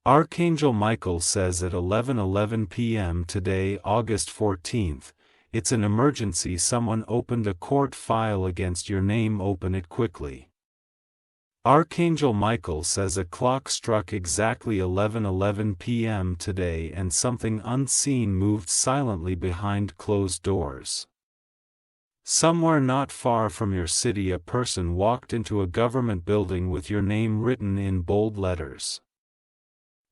Archangel Michael says at 11:11 p.m. today, August 14th, it's an emergency. Someone opened a court file against your name. Open it quickly. Archangel Michael says a clock struck exactly 11:11 p.m. today and something unseen moved silently behind closed doors. Somewhere not far from your city, a person walked into a government building with your name written in bold letters.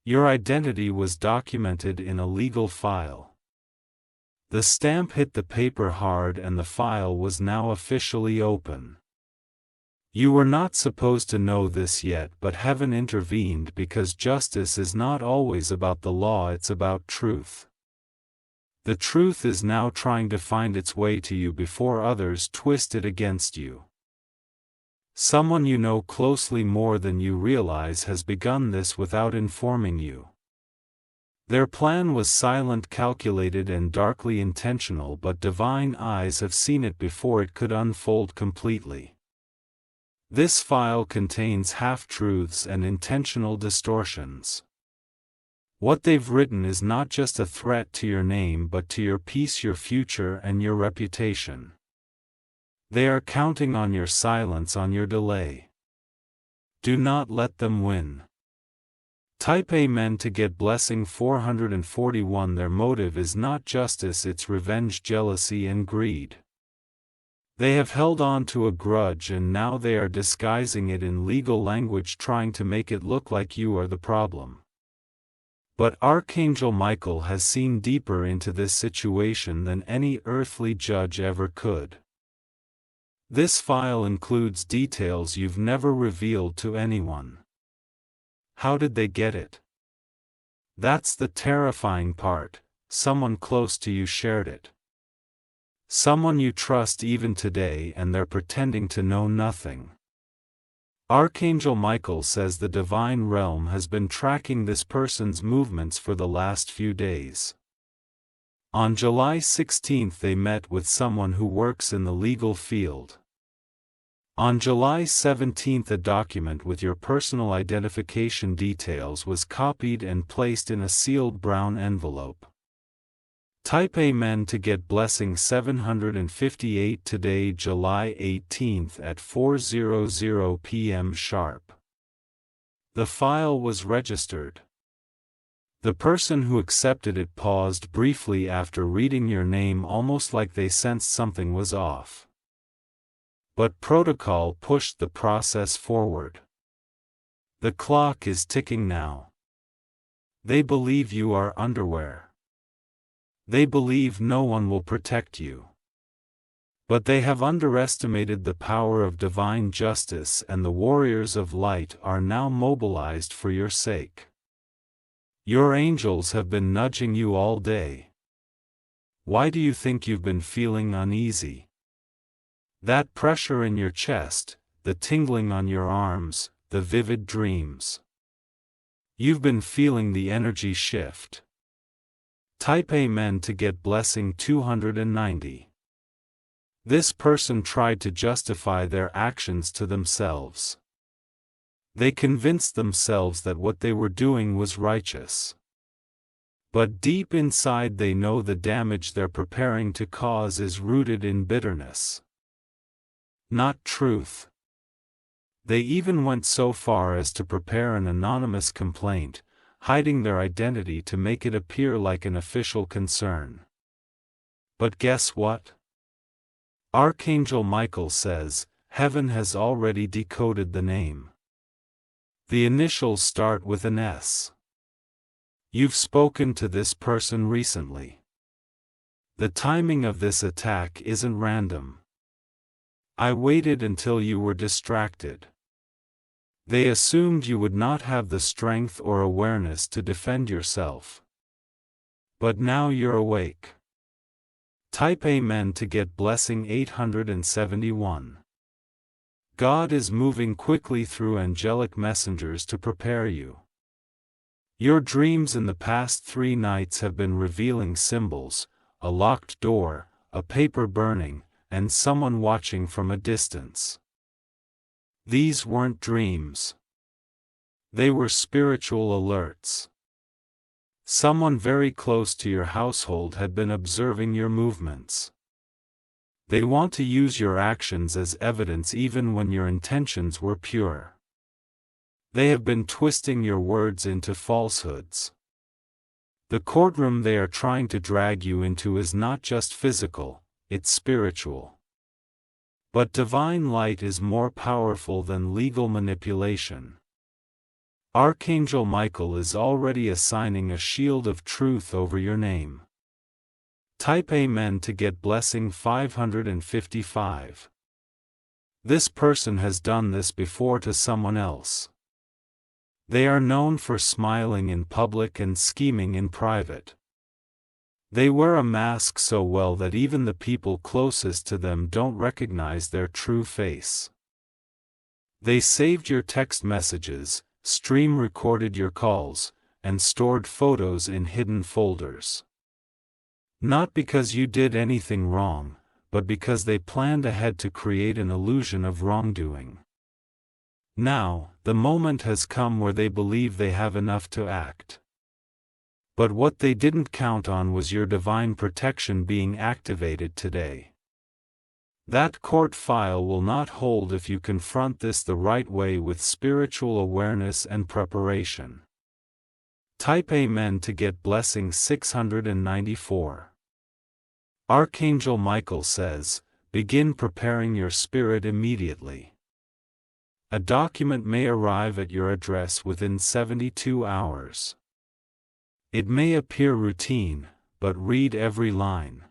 Your identity was documented in a legal file. The stamp hit the paper hard and the file was now officially open. You were not supposed to know this yet, but heaven intervened because justice is not always about the law, it's about truth. The truth is now trying to find its way to you before others twist it against you. Someone you know closely more than you realize has begun this without informing you. Their plan was silent, calculated, and darkly intentional, but divine eyes have seen it before it could unfold completely. This file contains half-truths and intentional distortions. What they've written is not just a threat to your name but to your peace, your future, and your reputation. They are counting on your silence, on your delay. Do not let them win. Type Amen to get blessing 441. Their motive is not justice, it's revenge, jealousy, and greed. They have held on to a grudge and now they are disguising it in legal language, trying to make it look like you are the problem. But Archangel Michael has seen deeper into this situation than any earthly judge ever could. This file includes details you've never revealed to anyone. How did they get it? That's the terrifying part. Someone close to you shared it. Someone you trust even today, and they're pretending to know nothing. Archangel Michael says the divine realm has been tracking this person's movements for the last few days. On July 16 they met with someone who works in the legal field. On July 17 a document with your personal identification details was copied and placed in a sealed brown envelope. Type Amen to get blessing 758 today, July 18 at 4:00 p.m. sharp. The file was registered. The person who accepted it paused briefly after reading your name, almost like they sensed something was off. But protocol pushed the process forward. The clock is ticking now. They believe you are underwear. They believe no one will protect you. But they have underestimated the power of divine justice, and the warriors of light are now mobilized for your sake. Your angels have been nudging you all day. Why do you think you've been feeling uneasy? That pressure in your chest, the tingling on your arms, the vivid dreams. You've been feeling the energy shift. Type Amen to get blessing 290. This person tried to justify their actions to themselves. They convinced themselves that what they were doing was righteous. But deep inside they know the damage they're preparing to cause is rooted in bitterness, not truth. They even went so far as to prepare an anonymous complaint, hiding their identity to make it appear like an official concern. But guess what? Archangel Michael says, heaven has already decoded the name. The initials start with an S. You've spoken to this person recently. The timing of this attack isn't random. I waited until you were distracted. They assumed you would not have the strength or awareness to defend yourself. But now you're awake. Type Amen to get blessing 871. God is moving quickly through angelic messengers to prepare you. Your dreams in the past 3 nights have been revealing symbols, a locked door, a paper burning, and someone watching from a distance. These weren't dreams. They were spiritual alerts. Someone very close to your household had been observing your movements. They want to use your actions as evidence even when your intentions were pure. They have been twisting your words into falsehoods. The courtroom they are trying to drag you into is not just physical, it's spiritual. But divine light is more powerful than legal manipulation. Archangel Michael is already assigning a shield of truth over your name. Type Amen to get blessing 555. This person has done this before to someone else. They are known for smiling in public and scheming in private. They wear a mask so well that even the people closest to them don't recognize their true face. They saved your text messages, recorded your calls, and stored photos in hidden folders. Not because you did anything wrong, but because they planned ahead to create an illusion of wrongdoing. Now, the moment has come where they believe they have enough to act. But what they didn't count on was your divine protection being activated today. That court file will not hold if you confront this the right way with spiritual awareness and preparation. Type Amen to get blessing 694. Archangel Michael says, begin preparing your spirit immediately. A document may arrive at your address within 72 hours. It may appear routine, but read every line.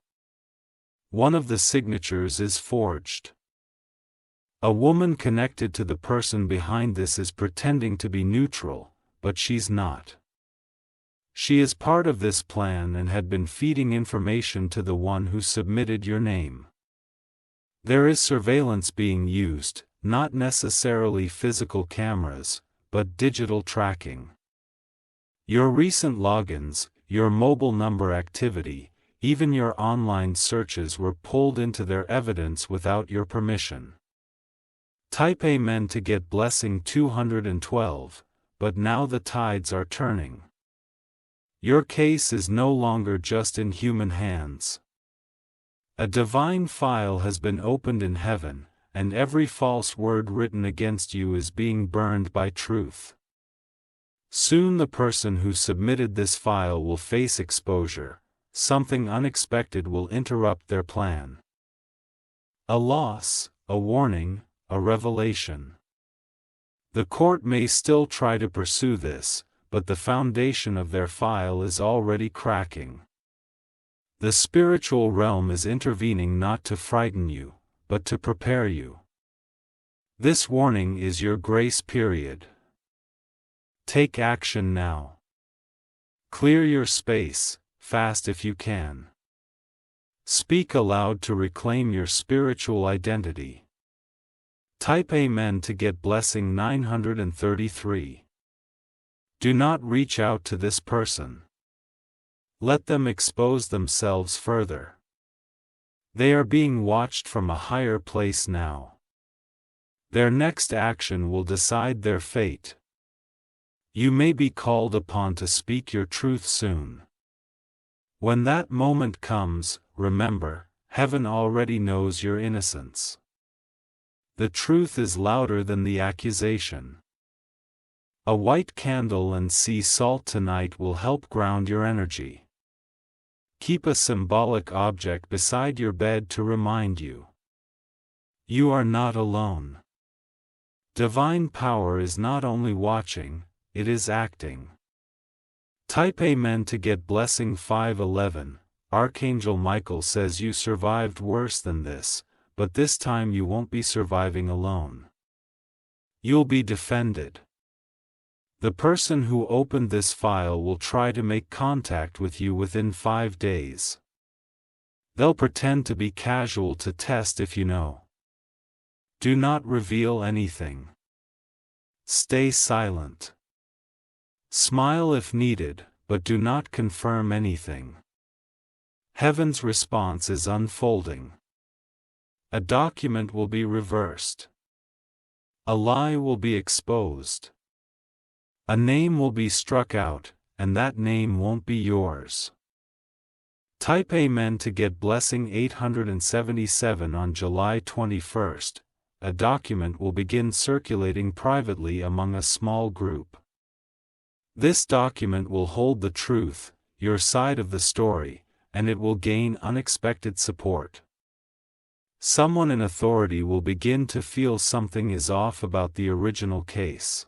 One of the signatures is forged. A woman connected to the person behind this is pretending to be neutral, but she's not. She is part of this plan and had been feeding information to the one who submitted your name. There is surveillance being used, not necessarily physical cameras, but digital tracking. Your recent logins, your mobile number activity, even your online searches were pulled into their evidence without your permission. Type Amen to get blessing 212, but now the tides are turning. Your case is no longer just in human hands. A divine file has been opened in heaven, and every false word written against you is being burned by truth. Soon the person who submitted this file will face exposure. Something unexpected will interrupt their plan. A loss, a warning, a revelation. The court may still try to pursue this, but the foundation of their file is already cracking. The spiritual realm is intervening not to frighten you, but to prepare you. This warning is your grace period. Take action now. Clear your space, fast if you can. Speak aloud to reclaim your spiritual identity. Type Amen to get blessing 933. Do not reach out to this person. Let them expose themselves further. They are being watched from a higher place now. Their next action will decide their fate. You may be called upon to speak your truth soon. When that moment comes, remember, heaven already knows your innocence. The truth is louder than the accusation. A white candle and sea salt tonight will help ground your energy. Keep a symbolic object beside your bed to remind you. You are not alone. Divine power is not only watching, it is acting. Type Amen to get blessing 511. Archangel Michael says you survived worse than this, but this time you won't be surviving alone. You'll be defended. The person who opened this file will try to make contact with you within 5 days. They'll pretend to be casual to test if you know. Do not reveal anything. Stay silent. Smile if needed, but do not confirm anything. Heaven's response is unfolding. A document will be reversed. A lie will be exposed. A name will be struck out, and that name won't be yours. Type Amen to get blessing 877 on July 21st. A document will begin circulating privately among a small group. This document will hold the truth, your side of the story, and it will gain unexpected support. Someone in authority will begin to feel something is off about the original case.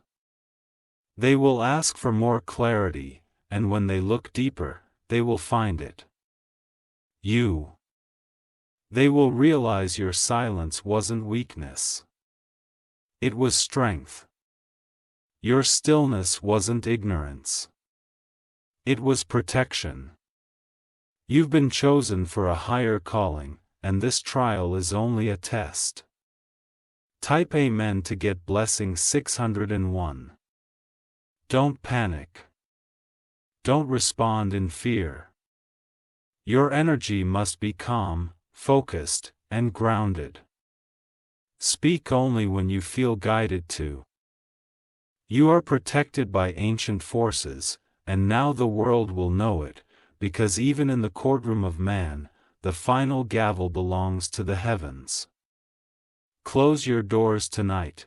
They will ask for more clarity, and when they look deeper, they will find it. They will realize your silence wasn't weakness. It was strength. Your stillness wasn't ignorance. It was protection. You've been chosen for a higher calling, and this trial is only a test. Type Amen to get blessing 601. Don't panic. Don't respond in fear. Your energy must be calm, focused, and grounded. Speak only when you feel guided to. You are protected by ancient forces, and now the world will know it, because even in the courtroom of man, the final gavel belongs to the heavens. Close your doors tonight.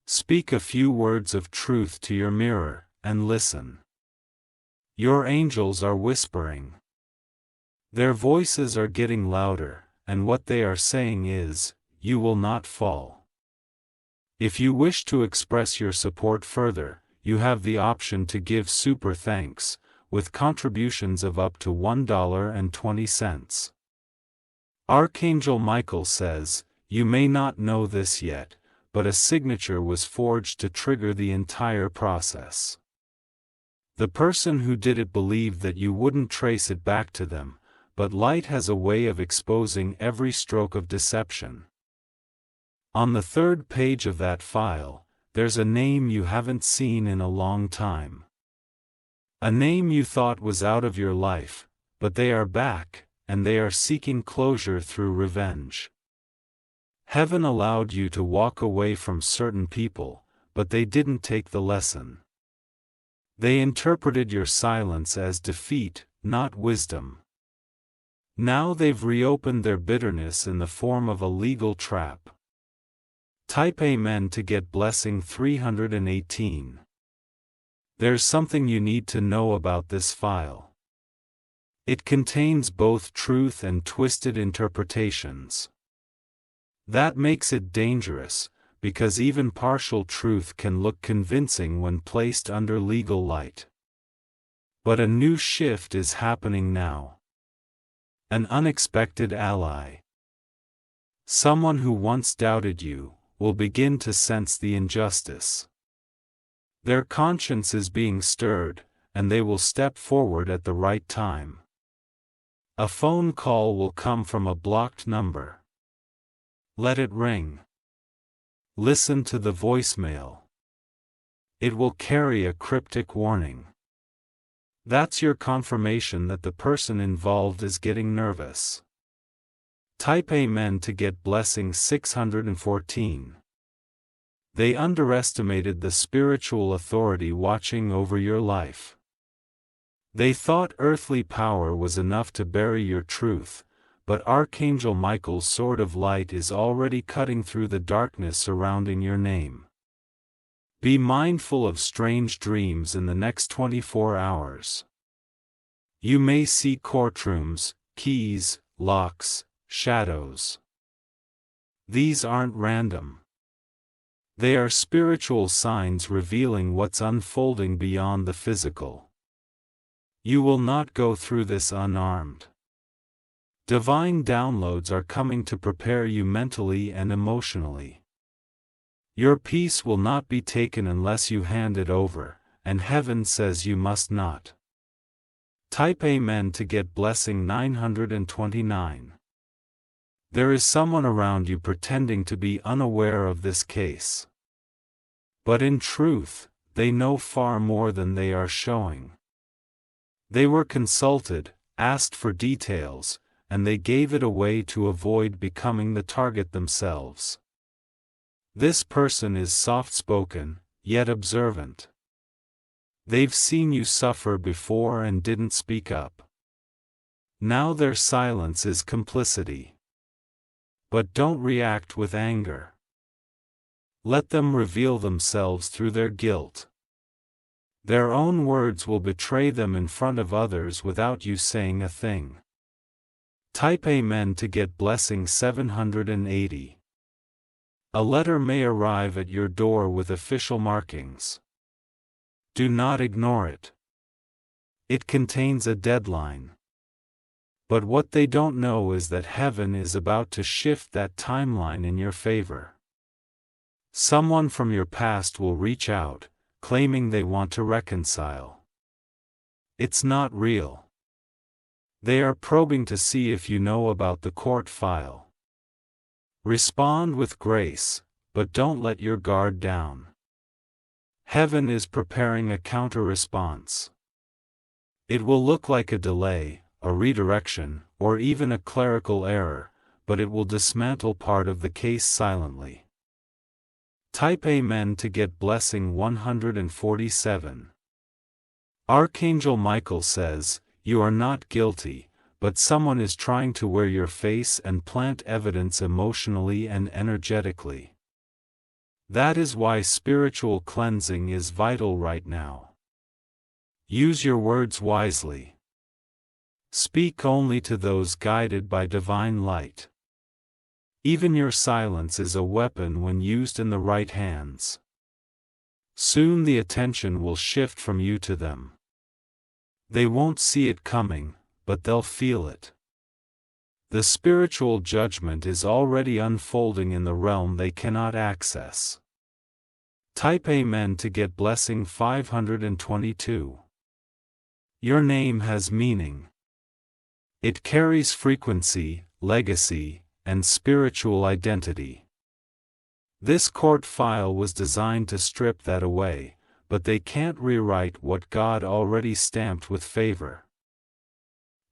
Speak a few words of truth to your mirror, and listen. Your angels are whispering. Their voices are getting louder, and what they are saying is, you will not fall. If you wish to express your support further, you have the option to give super thanks, with contributions of up to $1.20. Archangel Michael says, you may not know this yet, but a signature was forged to trigger the entire process. The person who did it believed that you wouldn't trace it back to them, but light has a way of exposing every stroke of deception. On the third page of that file, there's a name you haven't seen in a long time. A name you thought was out of your life, but they are back, and they are seeking closure through revenge. Heaven allowed you to walk away from certain people, but they didn't take the lesson. They interpreted your silence as defeat, not wisdom. Now they've reopened their bitterness in the form of a legal trap. Type Amen to get blessing 318. There's something you need to know about this file. It contains both truth and twisted interpretations. That makes it dangerous, because even partial truth can look convincing when placed under legal light. But a new shift is happening now. An unexpected ally. Someone who once doubted you will begin to sense the injustice. Their conscience is being stirred, and they will step forward at the right time. A phone call will come from a blocked number. Let it ring. Listen to the voicemail. It will carry a cryptic warning. That's your confirmation that the person involved is getting nervous. Type Amen to get blessing 614. They underestimated the spiritual authority watching over your life. They thought earthly power was enough to bury your truth, but Archangel Michael's sword of light is already cutting through the darkness surrounding your name. Be mindful of strange dreams in the next 24 hours. You may see courtrooms, keys, locks, shadows. These aren't random. They are spiritual signs revealing what's unfolding beyond the physical. You will not go through this unarmed. Divine downloads are coming to prepare you mentally and emotionally. Your peace will not be taken unless you hand it over, and heaven says you must not. Type Amen to get blessing 929. There is someone around you pretending to be unaware of this case. But in truth, they know far more than they are showing. They were consulted, asked for details, and they gave it away to avoid becoming the target themselves. This person is soft-spoken, yet observant. They've seen you suffer before and didn't speak up. Now their silence is complicity. But don't react with anger. Let them reveal themselves through their guilt. Their own words will betray them in front of others without you saying a thing. Type Amen to get blessing 780. A letter may arrive at your door with official markings. Do not ignore it. It contains a deadline. But what they don't know is that heaven is about to shift that timeline in your favor. Someone from your past will reach out, claiming they want to reconcile. It's not real. They are probing to see if you know about the court file. Respond with grace, but don't let your guard down. Heaven is preparing a counter-response. It will look like a delay, a redirection, or even a clerical error, but it will dismantle part of the case silently. Type Amen to get blessing 147. Archangel Michael says, "You are not guilty, but someone is trying to wear your face and plant evidence emotionally and energetically. That is why spiritual cleansing is vital right now. Use your words wisely. Speak only to those guided by divine light. Even your silence is a weapon when used in the right hands. Soon the attention will shift from you to them. They won't see it coming, but they'll feel it. The spiritual judgment is already unfolding in the realm they cannot access." Type Amen to get blessing 522. Your name has meaning. It carries frequency, legacy, and spiritual identity. This court file was designed to strip that away, but they can't rewrite what God already stamped with favor.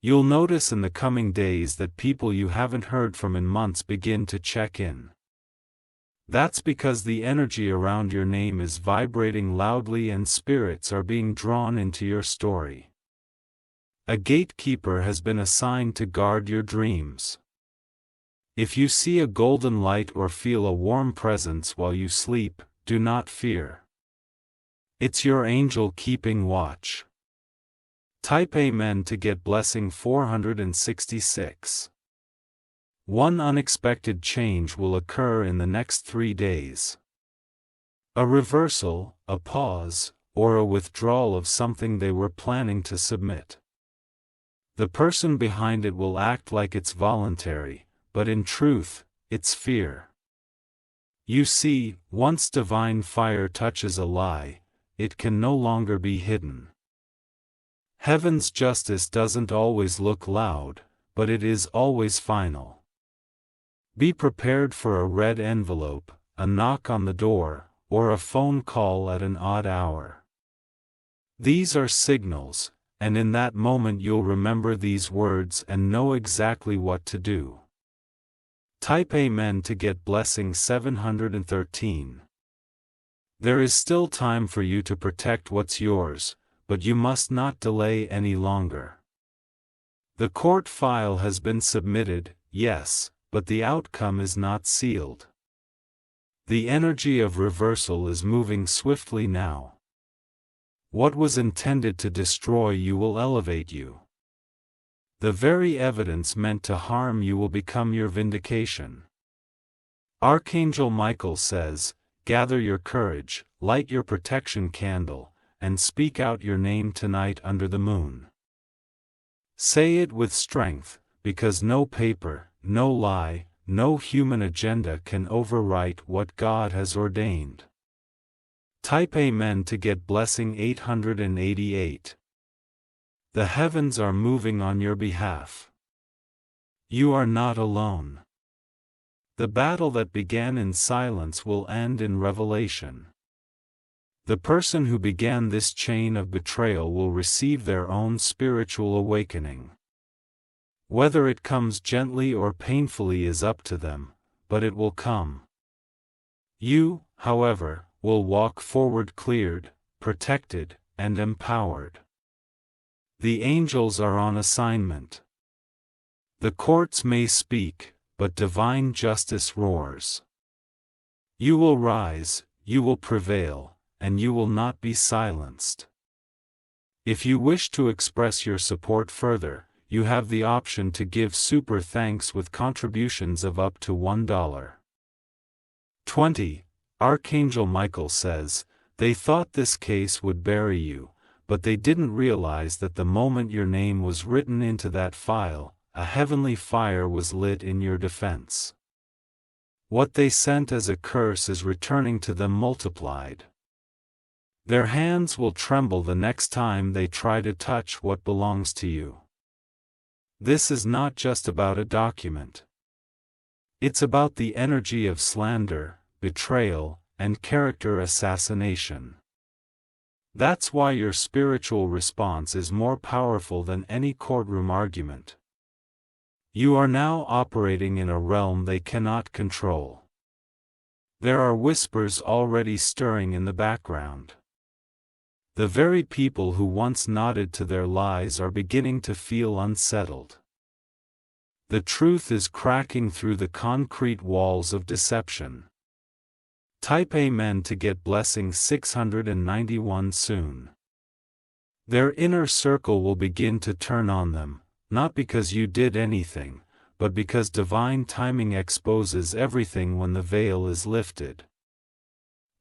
You'll notice in the coming days that people you haven't heard from in months begin to check in. That's because the energy around your name is vibrating loudly and spirits are being drawn into your story. A gatekeeper has been assigned to guard your dreams. If you see a golden light or feel a warm presence while you sleep, do not fear. It's your angel keeping watch. Type Amen to get blessing 466. One unexpected change will occur in the next 3 days. A reversal, a pause, or a withdrawal of something they were planning to submit. The person behind it will act like it's voluntary, but in truth, it's fear. You see, once divine fire touches a lie, it can no longer be hidden. Heaven's justice doesn't always look loud, but it is always final. Be prepared for a red envelope, a knock on the door, or a phone call at an odd hour. These are signals, and in that moment you'll remember these words and know exactly what to do. Type Amen to get blessing 713. There is still time for you to protect what's yours, but you must not delay any longer. The court file has been submitted, yes, but the outcome is not sealed. The energy of reversal is moving swiftly now. What was intended to destroy you will elevate you. The very evidence meant to harm you will become your vindication. Archangel Michael says, "Gather your courage, light your protection candle, and speak out your name tonight under the moon. Say it with strength, because no paper, no lie, no human agenda can overwrite what God has ordained." Type Amen to get blessing 888. The heavens are moving on your behalf. You are not alone. The battle that began in silence will end in revelation. The person who began this chain of betrayal will receive their own spiritual awakening. Whether it comes gently or painfully is up to them, but it will come. You, however, will walk forward cleared, protected, and empowered. The angels are on assignment. The courts may speak, but divine justice roars. You will rise, you will prevail, and you will not be silenced. If you wish to express your support further, you have the option to give super thanks with contributions of up to $1. 20. Archangel Michael says, they thought this case would bury you, but they didn't realize that the moment your name was written into that file, a heavenly fire was lit in your defense. What they sent as a curse is returning to them multiplied. Their hands will tremble the next time they try to touch what belongs to you. This is not just about a document. It's about the energy of slander, betrayal, and character assassination. That's why your spiritual response is more powerful than any courtroom argument. You are now operating in a realm they cannot control. There are whispers already stirring in the background. The very people who once nodded to their lies are beginning to feel unsettled. The truth is cracking through the concrete walls of deception. Type Amen to get blessing 691 soon. Their inner circle will begin to turn on them, not because you did anything, but because divine timing exposes everything when the veil is lifted.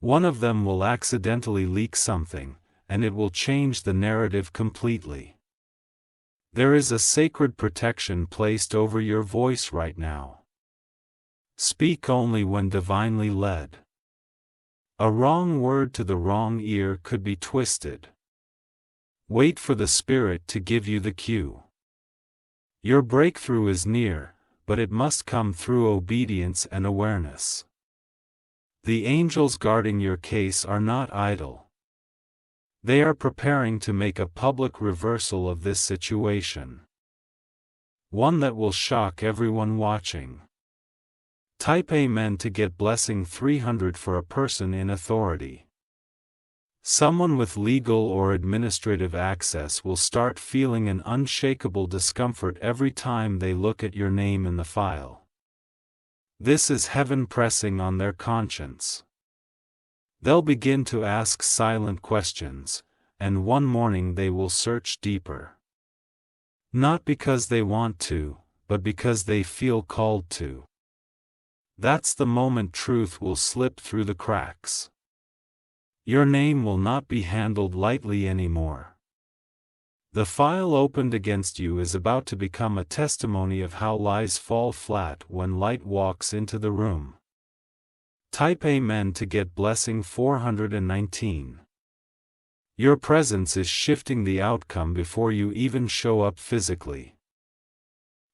One of them will accidentally leak something, and it will change the narrative completely. There is a sacred protection placed over your voice right now. Speak only when divinely led. A wrong word to the wrong ear could be twisted. Wait for the Spirit to give you the cue. Your breakthrough is near, but it must come through obedience and awareness. The angels guarding your case are not idle. They are preparing to make a public reversal of this situation. One that will shock everyone watching. Type Amen to get blessing 300 for a person in authority. Someone with legal or administrative access will start feeling an unshakable discomfort every time they look at your name in the file. This is heaven pressing on their conscience. They'll begin to ask silent questions, and one morning they will search deeper. Not because they want to, but because they feel called to. That's the moment truth will slip through the cracks. Your name will not be handled lightly anymore. The file opened against you is about to become a testimony of how lies fall flat when light walks into the room. Type Amen to get blessing 419. Your presence is shifting the outcome before you even show up physically.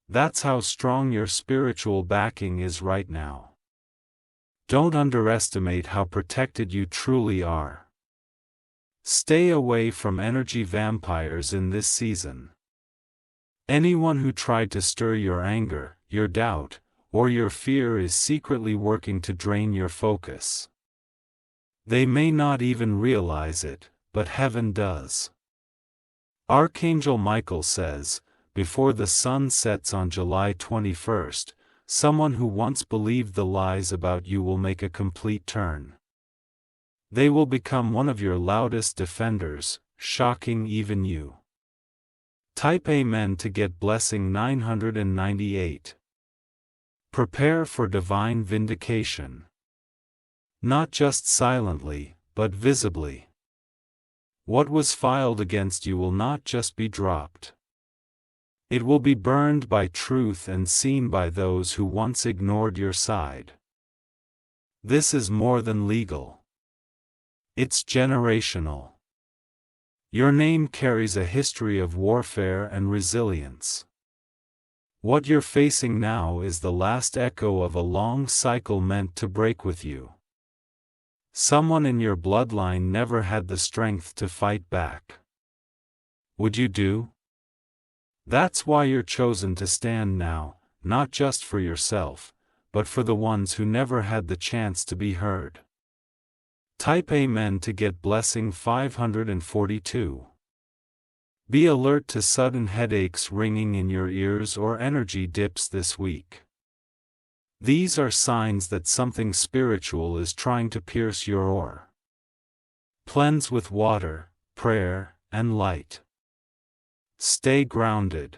That's how strong your spiritual backing is right now. Don't underestimate how protected you truly are. Stay away from energy vampires in this season. Anyone who tried to stir your anger, your doubt, or your fear is secretly working to drain your focus. They may not even realize it, but heaven does. Archangel Michael says, before the sun sets on July 21st, someone who once believed the lies about you will make a complete turn. They will become one of your loudest defenders, shocking even you. Type Amen to get blessing 998. Prepare for divine vindication. Not just silently, but visibly. What was filed against you will not just be dropped. It will be burned by truth and seen by those who once ignored your side. This is more than legal. It's generational. Your name carries a history of warfare and resilience. What you're facing now is the last echo of a long cycle meant to break with you. Someone in your bloodline never had the strength to fight back. Would you do? That's why you're chosen to stand now, not just for yourself, but for the ones who never had the chance to be heard. Type Amen to get blessing 542. Be alert to sudden headaches ringing in your ears or energy dips this week. These are signs that something spiritual is trying to pierce your aura. Cleanse with water, prayer, and light. Stay grounded.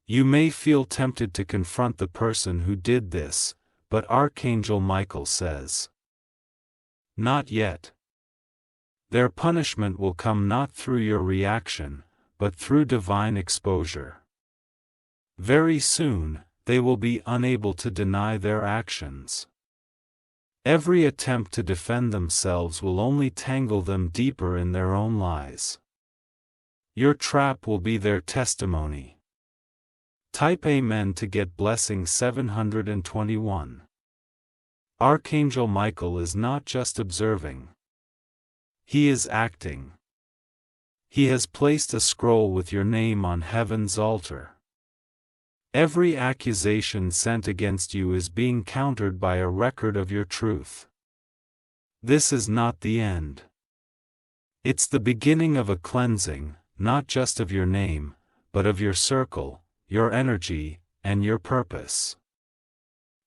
You may feel tempted to confront the person who did this, but Archangel Michael says, not yet. Their punishment will come not through your reaction, but through divine exposure. Very soon, they will be unable to deny their actions. Every attempt to defend themselves will only tangle them deeper in their own lies. Your trap will be their testimony. Type Amen to get blessing 721. Archangel Michael is not just observing. He is acting. He has placed a scroll with your name on heaven's altar. Every accusation sent against you is being countered by a record of your truth. This is not the end. It's the beginning of a cleansing, not just of your name, but of your circle, your energy, and your purpose.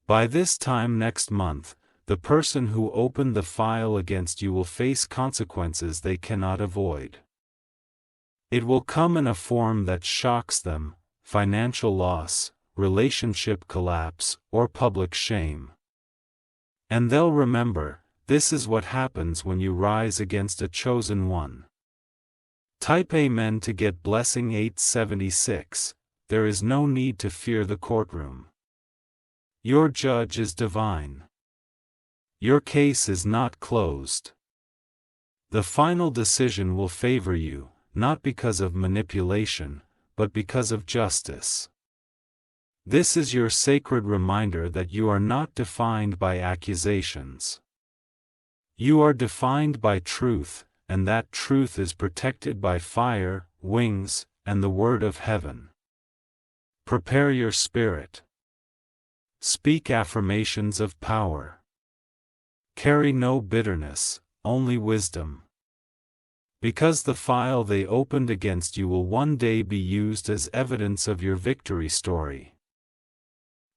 By this time next month, the person who opened the file against you will face consequences they cannot avoid. It will come in a form that shocks them: financial loss, relationship collapse, or public shame. And they'll remember, this is what happens when you rise against a chosen one. Type Amen to get blessing 876. There is no need to fear the courtroom. Your judge is divine. Your case is not closed. The final decision will favor you, not because of manipulation, but because of justice. This is your sacred reminder that you are not defined by accusations. You are defined by truth, and that truth is protected by fire, wings, and the word of heaven. Prepare your spirit. Speak affirmations of power. Carry no bitterness, only wisdom. Because the file they opened against you will one day be used as evidence of your victory story.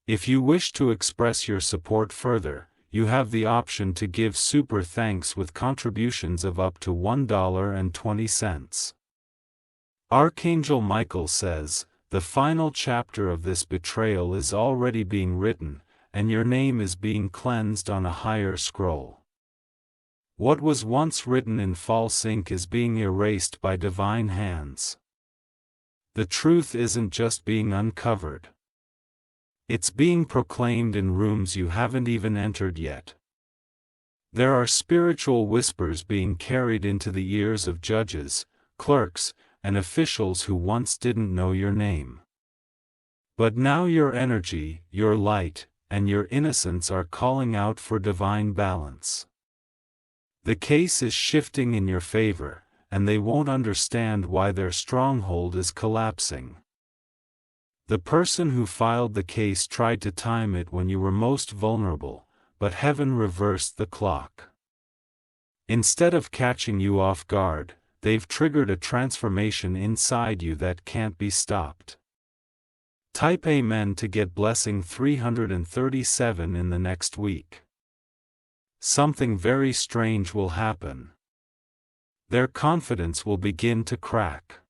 If you wish to express your support further, you have the option to give super thanks with contributions of up to $1.20. Archangel Michael says, the final chapter of this betrayal is already being written, and your name is being cleansed on a higher scroll. What was once written in false ink is being erased by divine hands. The truth isn't just being uncovered. It's being proclaimed in rooms you haven't even entered yet. There are spiritual whispers being carried into the ears of judges, clerks, and officials who once didn't know your name. But now your energy, your light, and your innocence are calling out for divine balance. The case is shifting in your favor, and they won't understand why their stronghold is collapsing. The person who filed the case tried to time it when you were most vulnerable, but heaven reversed the clock. Instead of catching you off guard, they've triggered a transformation inside you that can't be stopped. Type Amen to get blessing 337 in the next week. Something very strange will happen. Their confidence will begin to crack.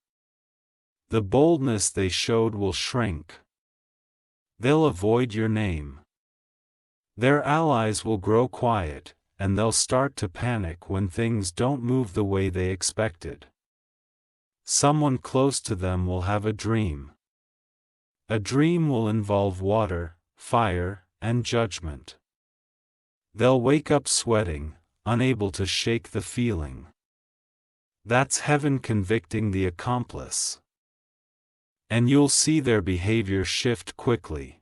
The boldness they showed will shrink. They'll avoid your name. Their allies will grow quiet, and they'll start to panic when things don't move the way they expected. Someone close to them will have a dream. A dream will involve water, fire, and judgment. They'll wake up sweating, unable to shake the feeling. That's heaven convicting the accomplice. And you'll see their behavior shift quickly.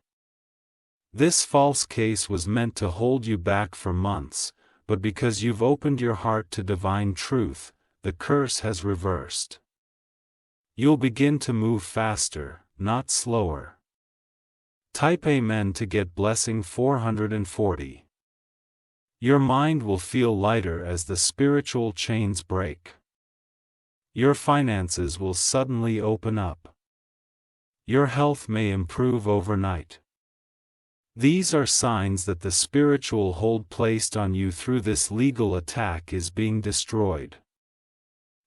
This false case was meant to hold you back for months, but because you've opened your heart to divine truth, the curse has reversed. You'll begin to move faster, not slower. Type Amen to get blessing 440. Your mind will feel lighter as the spiritual chains break. Your finances will suddenly open up. Your health may improve overnight. These are signs that the spiritual hold placed on you through this legal attack is being destroyed.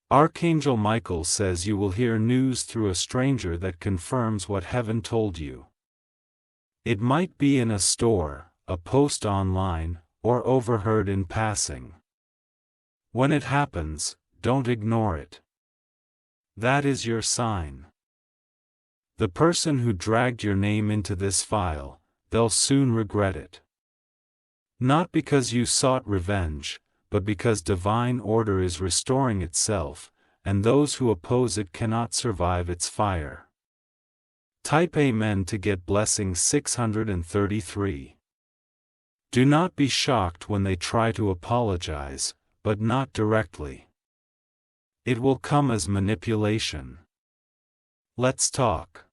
Archangel Michael says you will hear news through a stranger that confirms what heaven told you. It might be in a store, a post online, or overheard in passing. When it happens, don't ignore it. That is your sign. The person who dragged your name into this file, they'll soon regret it. Not because you sought revenge, but because divine order is restoring itself, and those who oppose it cannot survive its fire. Type Amen to get blessing 633. Do not be shocked when they try to apologize, but not directly. It will come as manipulation. Let's talk.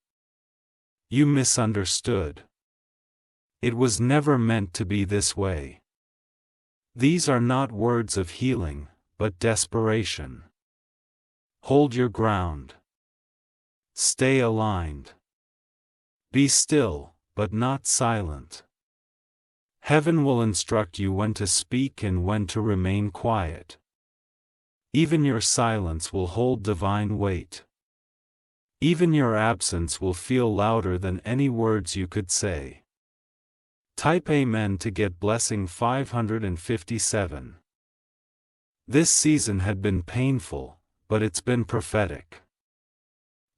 You misunderstood. It was never meant to be this way. These are not words of healing, but desperation. Hold your ground. Stay aligned. Be still, but not silent. Heaven will instruct you when to speak and when to remain quiet. Even your silence will hold divine weight. Even your absence will feel louder than any words you could say. Type Amen to get blessing 557. This season had been painful, but it's been prophetic.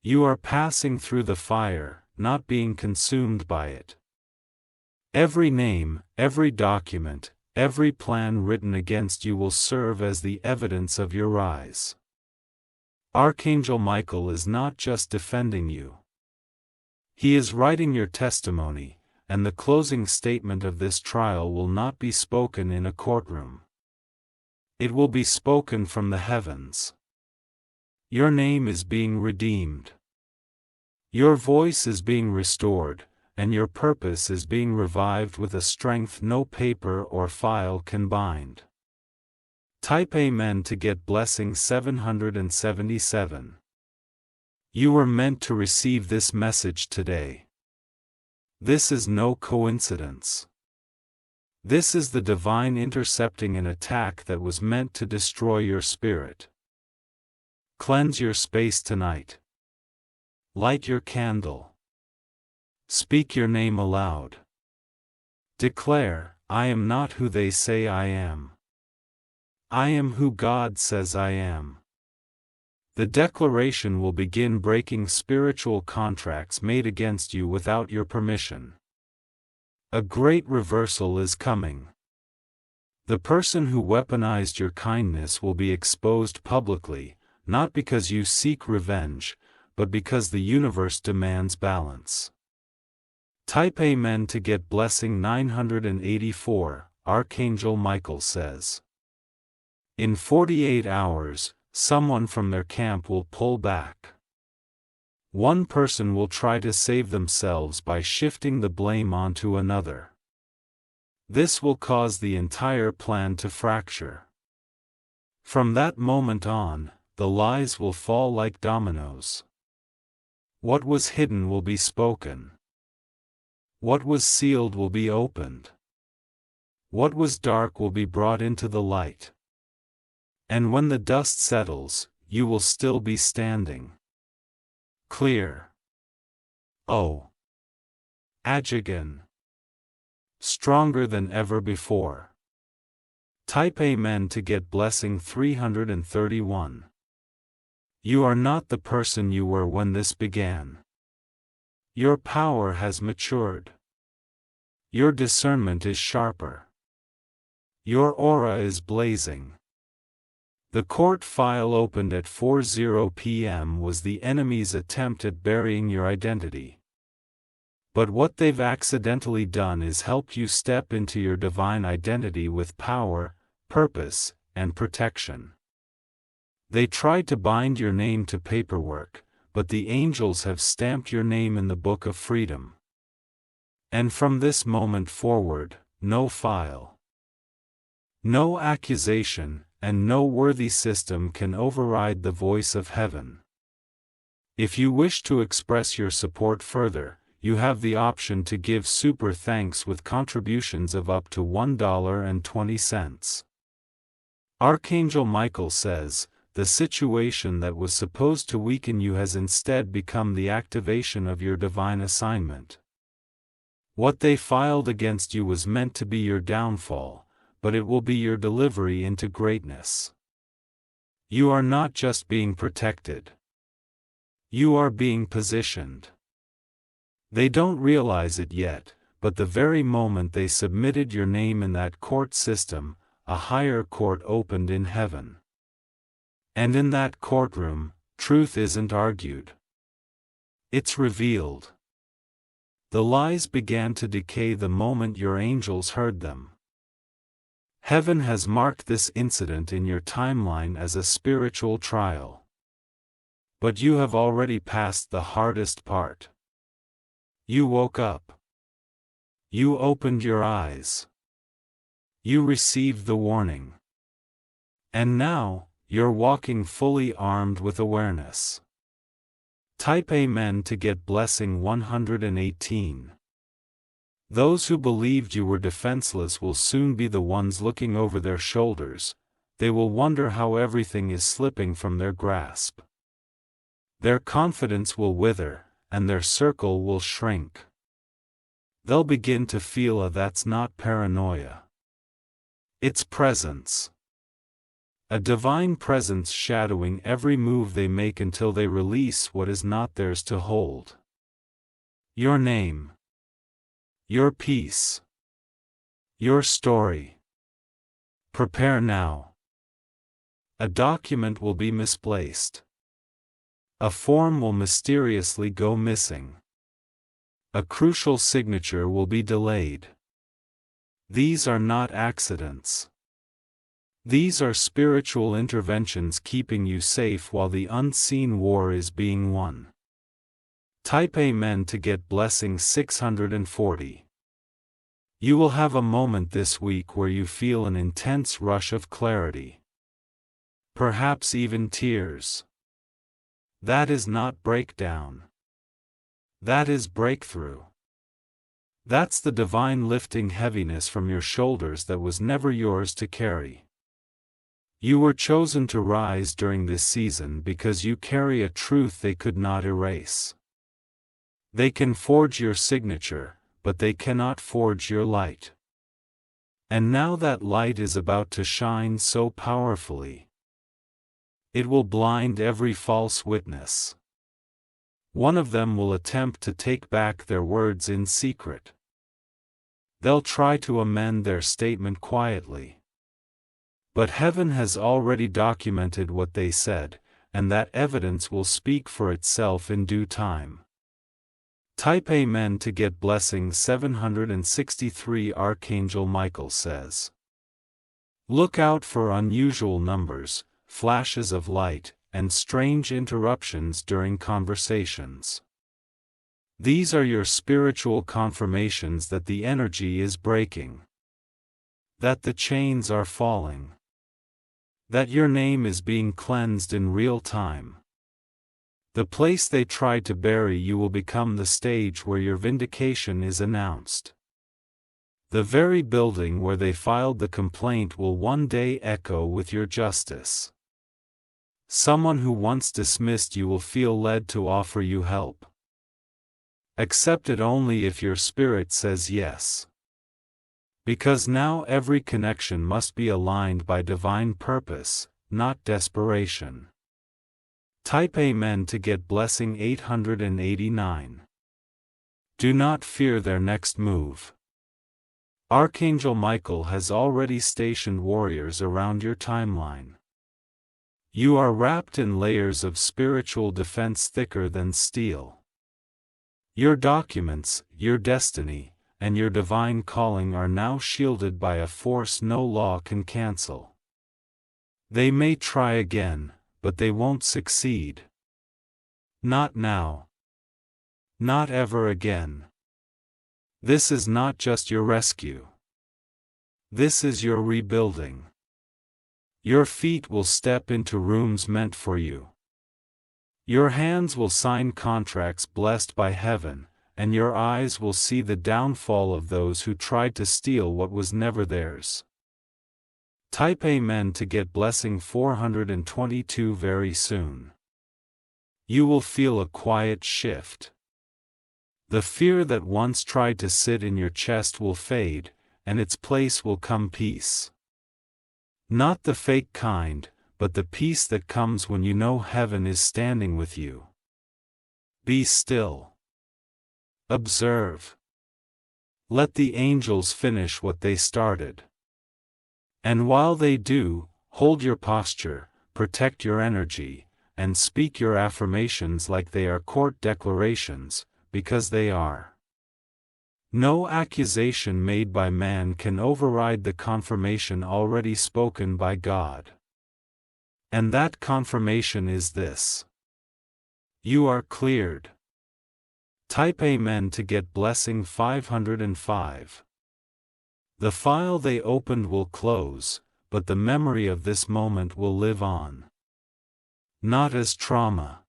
You are passing through the fire, not being consumed by it. Every name, every document, every plan written against you will serve as the evidence of your rise. Archangel Michael is not just defending you. He is writing your testimony, and the closing statement of this trial will not be spoken in a courtroom. It will be spoken from the heavens. Your name is being redeemed. Your voice is being restored, and your purpose is being revived with a strength no paper or file can bind. Type Amen to get blessing 777. You were meant to receive this message today. This is no coincidence. This is the divine intercepting an attack that was meant to destroy your spirit. Cleanse your space tonight. Light your candle. Speak your name aloud. Declare, I am not who they say I am. I am who God says I am. The declaration will begin breaking spiritual contracts made against you without your permission. A great reversal is coming. The person who weaponized your kindness will be exposed publicly, not because you seek revenge, but because the universe demands balance. Type Amen to get blessing 984, Archangel Michael says. In 48 hours, someone from their camp will pull back. One person will try to save themselves by shifting the blame onto another. This will cause the entire plan to fracture. From that moment on, the lies will fall like dominoes. What was hidden will be spoken. What was sealed will be opened. What was dark will be brought into the light. And when the dust settles, you will still be standing. Clear. Oh. Archangel. Stronger than ever before. Type Amen to get blessing 331. You are not the person you were when this began. Your power has matured. Your discernment is sharper. Your aura is blazing. The court file opened at 4:00 p.m. was the enemy's attempt at burying your identity. But what they've accidentally done is help you step into your divine identity with power, purpose, and protection. They tried to bind your name to paperwork, but the angels have stamped your name in the book of freedom. And from this moment forward, no file, No accusation and no worthy system can override the voice of heaven. If you wish to express your support further, you have the option to give super thanks with contributions of up to $1.20. Archangel Michael says, the situation that was supposed to weaken you has instead become the activation of your divine assignment. What they filed against you was meant to be your downfall, but it will be your delivery into greatness. You are not just being protected. You are being positioned. They don't realize it yet, but the very moment they submitted your name in that court system, a higher court opened in heaven. And in that courtroom, truth isn't argued. It's revealed. The lies began to decay the moment your angels heard them. Heaven has marked this incident in your timeline as a spiritual trial. But you have already passed the hardest part. You woke up. You opened your eyes. You received the warning. And now, you're walking fully armed with awareness. Type Amen to get blessing 118. Those who believed you were defenseless will soon be the ones looking over their shoulders. They will wonder how everything is slipping from their grasp. Their confidence will wither, and their circle will shrink. They'll begin to feel that's not paranoia. It's presence. A divine presence shadowing every move they make until they release what is not theirs to hold. Your name. Your peace. Your story. Prepare now. A document will be misplaced. A form will mysteriously go missing. A crucial signature will be delayed. These are not accidents. These are spiritual interventions keeping you safe while the unseen war is being won. Type Amen to get blessing 640. You will have a moment this week where you feel an intense rush of clarity. Perhaps even tears. That is not breakdown. That is breakthrough. That's the divine lifting heaviness from your shoulders that was never yours to carry. You were chosen to rise during this season because you carry a truth they could not erase. They can forge your signature, but they cannot forge your light. And now that light is about to shine so powerfully. It will blind every false witness. One of them will attempt to take back their words in secret. They'll try to amend their statement quietly. But heaven has already documented what they said, and that evidence will speak for itself in due time. Type Amen to get blessing 763. Archangel Michael says, look out for unusual numbers, flashes of light, and strange interruptions during conversations. These are your spiritual confirmations that the energy is breaking. That the chains are falling. That your name is being cleansed in real time. The place they tried to bury you will become the stage where your vindication is announced. The very building where they filed the complaint will one day echo with your justice. Someone who once dismissed you will feel led to offer you help. Accept it only if your spirit says yes. Because now every connection must be aligned by divine purpose, not desperation. Type Amen to get blessing 889. Do not fear their next move. Archangel Michael has already stationed warriors around your timeline. You are wrapped in layers of spiritual defense thicker than steel. Your documents, your destiny, and your divine calling are now shielded by a force no law can cancel. They may try again, but they won't succeed. Not now. Not ever again. This is not just your rescue. This is your rebuilding. Your feet will step into rooms meant for you. Your hands will sign contracts blessed by heaven, and your eyes will see the downfall of those who tried to steal what was never theirs. Type Amen to get blessing 422 very soon. You will feel a quiet shift. The fear that once tried to sit in your chest will fade, and its place will come peace. Not the fake kind, but the peace that comes when you know heaven is standing with you. Be still. Observe. Let the angels finish what they started. And while they do, hold your posture, protect your energy, and speak your affirmations like they are court declarations, because they are. No accusation made by man can override the confirmation already spoken by God. And that confirmation is this: you are cleared. Type Amen to get blessing 505. The file they opened will close, but the memory of this moment will live on. Not as trauma,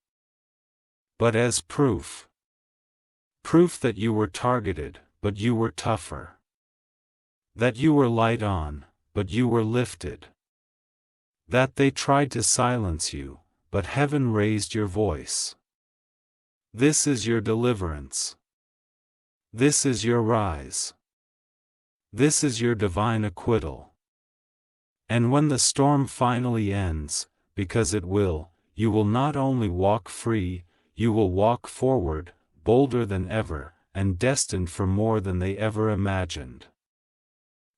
but as proof. Proof that you were targeted, but you were tougher. That you were light on, but you were lifted. That they tried to silence you, but heaven raised your voice. This is your deliverance. This is your rise. This is your divine acquittal. And when the storm finally ends, because it will, you will not only walk free, you will walk forward, bolder than ever, and destined for more than they ever imagined.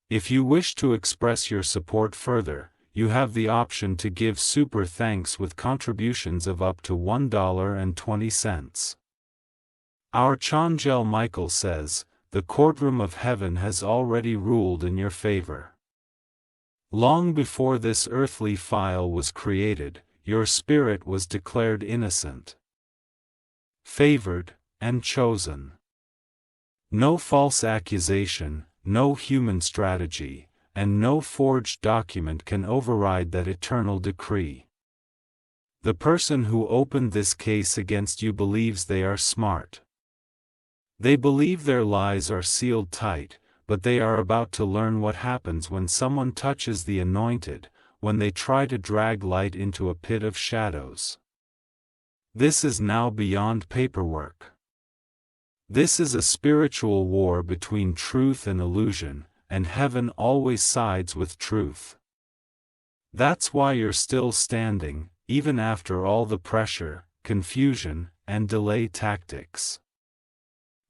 If you wish to express your support further, you have the option to give super thanks with contributions of up to $1.20. Archangel Michael says, the courtroom of heaven has already ruled in your favor. Long before this earthly file was created, your spirit was declared innocent, favored, and chosen. No false accusation, no human strategy, and no forged document can override that eternal decree. The person who opened this case against you believes they are smart. They believe their lies are sealed tight, but they are about to learn what happens when someone touches the anointed, when they try to drag light into a pit of shadows. This is now beyond paperwork. This is a spiritual war between truth and illusion, and heaven always sides with truth. That's why you're still standing, even after all the pressure, confusion, and delay tactics.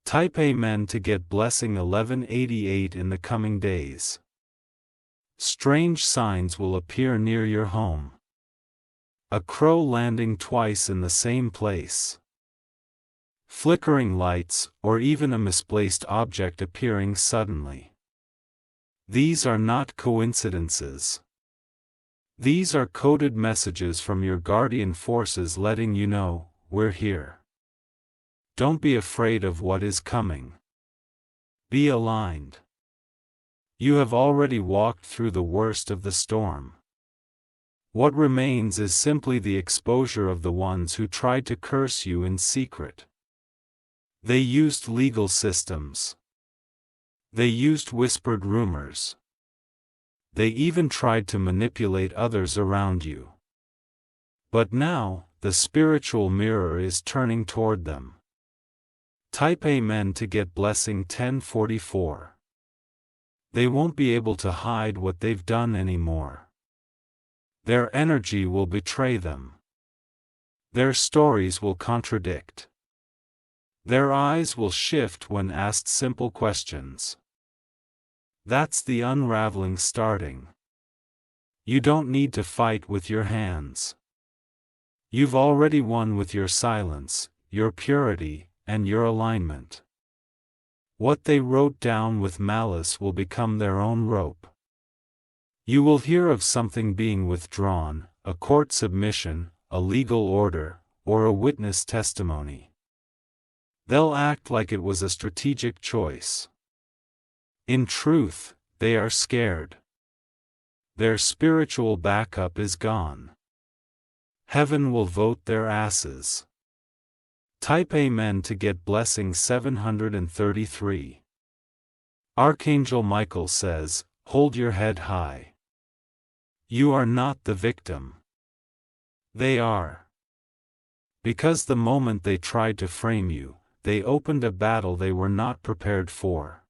Type Amen to get blessing 1188 in the coming days. Strange signs will appear near your home. A crow landing twice in the same place. Flickering lights, or even a misplaced object appearing suddenly. These are not coincidences. These are coded messages from your guardian forces letting you know, we're here. Don't be afraid of what is coming. Be aligned. You have already walked through the worst of the storm. What remains is simply the exposure of the ones who tried to curse you in secret. They used legal systems. They used whispered rumors. They even tried to manipulate others around you. But now, the spiritual mirror is turning toward them. Type Amen to get blessing 1044. They won't be able to hide what they've done anymore. Their energy will betray them. Their stories will contradict. Their eyes will shift when asked simple questions. That's the unraveling starting. You don't need to fight with your hands. You've already won with your silence, your purity, and your alignment. What they wrote down with malice will become their own rope. You will hear of something being withdrawn, a court submission, a legal order, or a witness testimony. They'll act like it was a strategic choice. In truth, They are scared. Their spiritual backup is gone. Heaven will vote their asses. Type Amen to get blessing 733. Archangel Michael says, hold your head high. You are not the victim. They are. Because the moment they tried to frame you, they opened a battle they were not prepared for.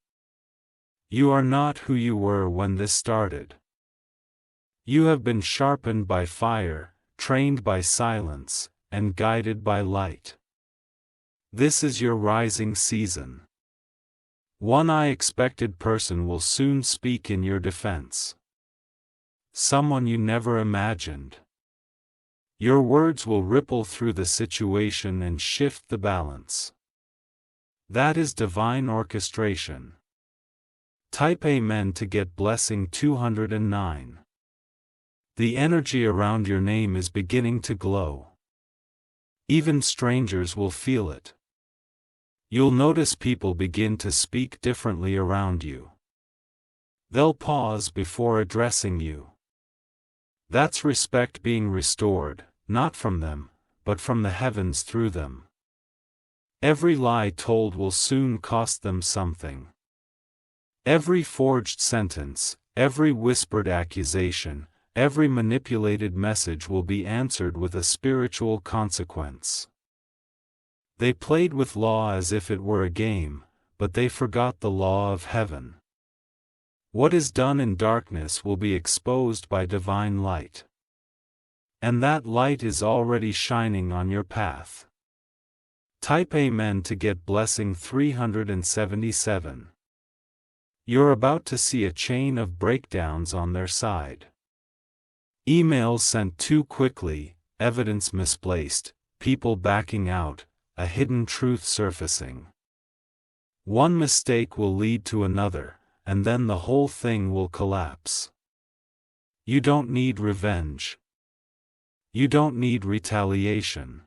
You are not who you were when this started. You have been sharpened by fire, trained by silence, and guided by light. This is your rising season. One unexpected person will soon speak in your defense. Someone you never imagined. Your words will ripple through the situation and shift the balance. That is divine orchestration. Type Amen to get blessing 209. The energy around your name is beginning to glow. Even strangers will feel it. You'll notice people begin to speak differently around you. They'll pause before addressing you. That's respect being restored, not from them, but from the heavens through them. Every lie told will soon cost them something. Every forged sentence, every whispered accusation, every manipulated message will be answered with a spiritual consequence. They played with law as if it were a game, but they forgot the law of heaven. What is done in darkness will be exposed by divine light. And that light is already shining on your path. Type Amen to get blessing 377. You're about to see a chain of breakdowns on their side. Emails sent too quickly, evidence misplaced, people backing out, a hidden truth surfacing. One mistake will lead to another, and then the whole thing will collapse. You don't need revenge. You don't need retaliation.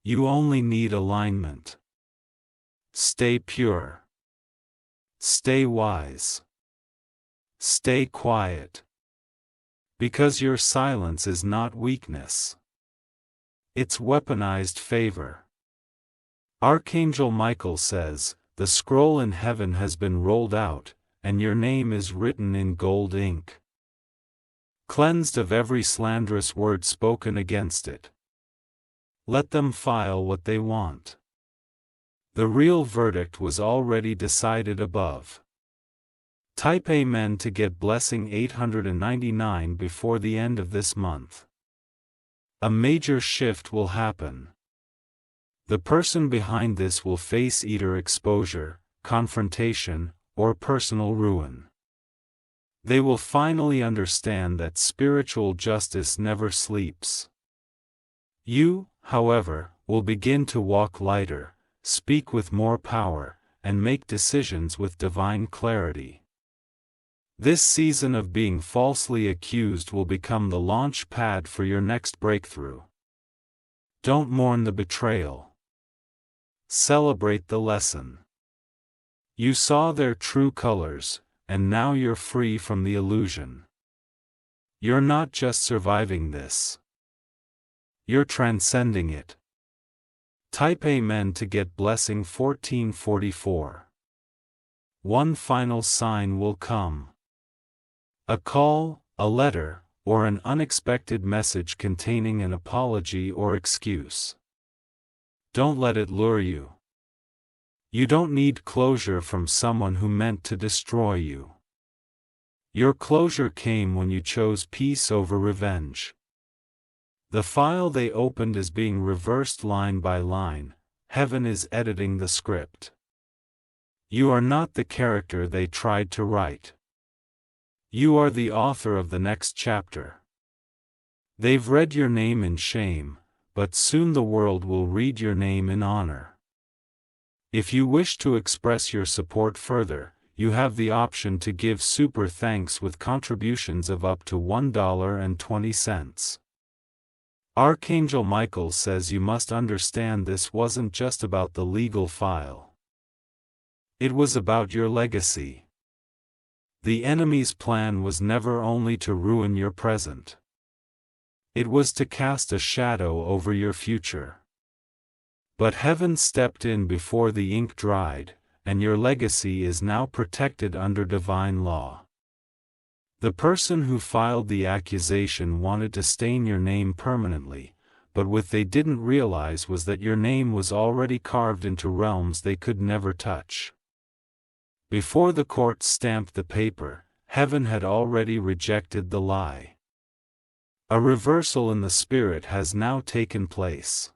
You only need alignment. Stay pure. Stay wise. Stay quiet. Because your silence is not weakness. It's weaponized favor. Archangel Michael says, the scroll in heaven has been rolled out, and your name is written in gold ink. Cleansed of every slanderous word spoken against it. Let them file what they want. The real verdict was already decided above. Type Amen to get blessing 899 before the end of this month. A major shift will happen. The person behind this will face either exposure, confrontation, or personal ruin. They will finally understand that spiritual justice never sleeps. You, however, will begin to walk lighter, speak with more power, and make decisions with divine clarity. This season of being falsely accused will become the launch pad for your next breakthrough. Don't mourn the betrayal. Celebrate the lesson. You saw their true colors, and now you're free from the illusion. You're not just surviving this. You're transcending it. Type Amen to get blessing 1444. One final sign will come. A call, a letter, or an unexpected message containing an apology or excuse. Don't let it lure you. You don't need closure from someone who meant to destroy you. Your closure came when you chose peace over revenge. The file they opened is being reversed line by line. Heaven is editing the script. You are not the character they tried to write. You are the author of the next chapter. They've read your name in shame, but soon the world will read your name in honor. If you wish to express your support further, you have the option to give super thanks with contributions of up to $1.20. Archangel Michael says you must understand this wasn't just about the legal file. It was about your legacy. The enemy's plan was never only to ruin your present. It was to cast a shadow over your future. But heaven stepped in before the ink dried, and your legacy is now protected under divine law. The person who filed the accusation wanted to stain your name permanently, but what they didn't realize was that your name was already carved into realms they could never touch. Before the court stamped the paper, heaven had already rejected the lie. A reversal in the spirit has now taken place.